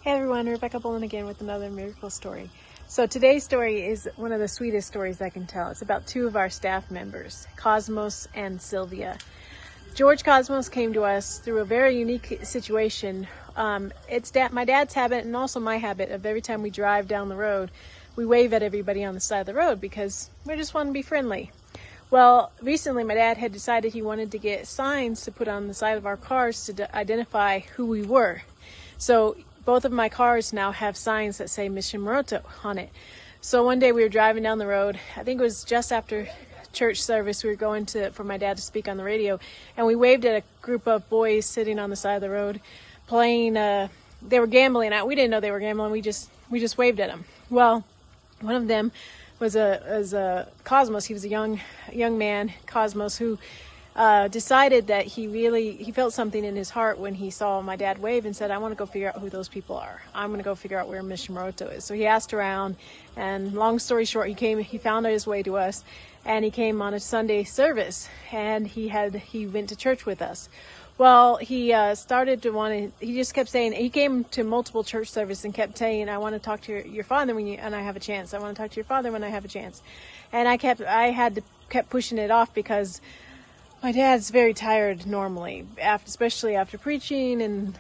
Hey everyone, Rebecca Bolin again with another miracle story. So today's story is one of the sweetest stories I can tell. It's about two of our staff members, Cosmas and Sylvia. George Cosmos came to us through a very unique situation. It's my dad's habit and also my habit of every time we drive down the road, we wave at everybody on the side of the road because we just want to be friendly. Well, recently my dad had decided he wanted to get signs to put on the side of our cars to identify who we were. So both of my cars now have signs that say Mission Moroto on it. So one day we were driving down the road. I think it was just after church service. We were going for my dad to speak on the radio, and we waved at a group of boys sitting on the side of the road playing. They were gambling. We didn't know they were gambling. We just waved at them. Well, one of them was a Cosmos. He was a young man, Cosmos, who decided that he felt something in his heart when he saw my dad wave and said, I want to go figure out who those people are. I'm going to go figure out where Mission Moroto is. So he asked around, and long story short, he found his way to us, and he came on a Sunday service, and he went to church with us. Well, he just kept saying, he came to multiple church services and kept saying, I want to talk to your father and I have a chance. I want to talk to your father when I have a chance. And I kept pushing it off because my dad's very tired normally, especially after preaching, and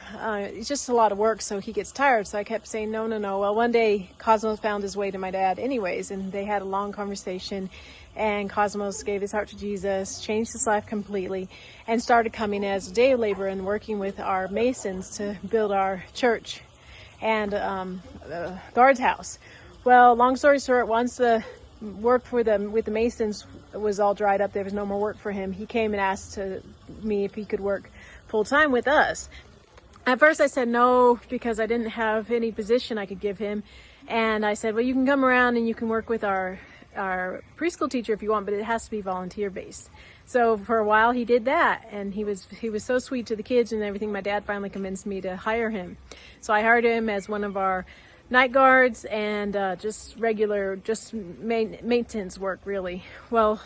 it's just a lot of work, so he gets tired. So I kept saying, no. Well, one day Cosmos found his way to my dad anyways, and they had a long conversation, and Cosmos gave his heart to Jesus, changed his life completely, and started coming as a day laborer and working with our masons to build our church and guards house. Well, long story short, once the work with the masons was all dried up, there was no more work for him, he came and asked me if he could work full-time with us. At first I said no, because I didn't have any position I could give him, and I said, well, you can come around and you can work with our preschool teacher if you want, but it has to be volunteer based. So for a while he did that, and he was so sweet to the kids and everything. My dad finally convinced me to hire him, so I hired him as one of our night guards and just regular maintenance work, really. Well,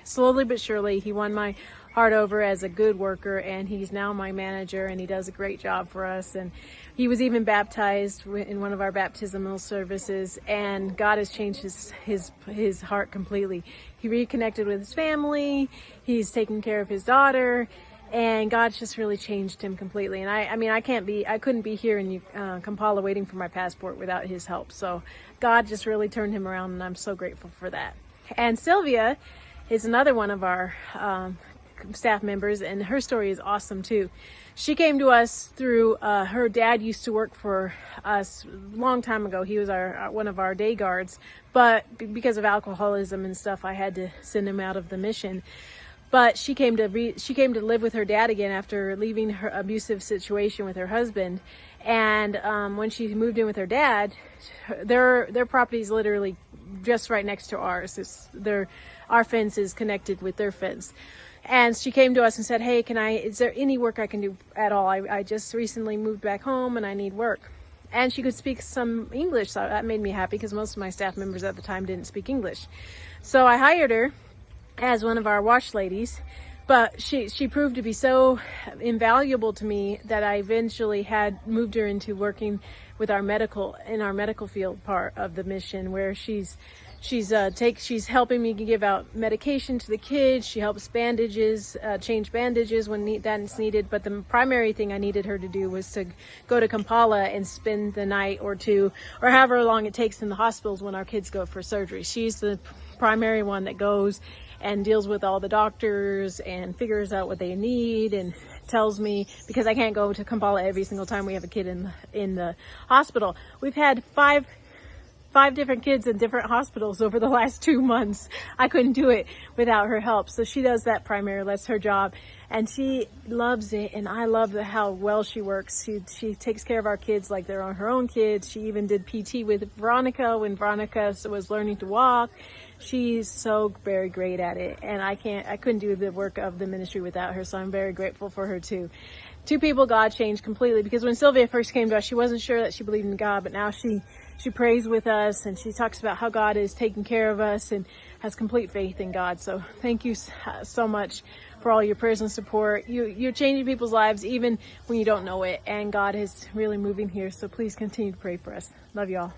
slowly but surely he won my heart over as a good worker, and he's now my manager, and he does a great job for us. And he was even baptized in one of our baptismal services, and God has changed his heart completely. He reconnected with his family, he's taking care of his daughter, and God's just really changed him completely. And I couldn't be here in Kampala waiting for my passport without his help. So God just really turned him around, and I'm so grateful for that. And Sylvia is another one of our staff members, and her story is awesome too. She came to us through her dad used to work for us a long time ago. He was one of our day guards, but because of alcoholism and stuff, I had to send him out of the mission. But she came to live with her dad again after leaving her abusive situation with her husband. And when she moved in with her dad, their property is literally just right next to ours. Our fence is connected with their fence. And she came to us and said, hey, is there any work I can do at all? I just recently moved back home and I need work. And she could speak some English, so that made me happy because most of my staff members at the time didn't speak English. So I hired her as one of our wash ladies, but she proved to be so invaluable to me that I eventually had moved her into working with our medical field part of the mission, where she's helping me give out medication to the kids. She helps change bandages when that's needed. But the primary thing I needed her to do was to go to Kampala and spend the night or two, or however long it takes in the hospitals when our kids go for surgery. She's the primary one that goes and deals with all the doctors and figures out what they need and tells me, because I can't go to Kampala every single time we have a kid in the hospital. We've had five different kids in different hospitals over the last 2 months. I couldn't do it without her help. So she does that primarily. That's her job. And she loves it. And I love how well she works. She takes care of our kids like they're her own kids. She even did PT with Veronica when Veronica was learning to walk. She's so very great at it. And I couldn't do the work of the ministry without her. So I'm very grateful for her too. Two people God changed completely, because when Sylvia first came to us, she wasn't sure that she believed in God, but now she prays with us, and she talks about how God is taking care of us and has complete faith in God. So thank you so much for all your prayers and support. You're changing people's lives even when you don't know it, and God is really moving here. So please continue to pray for us. Love y'all.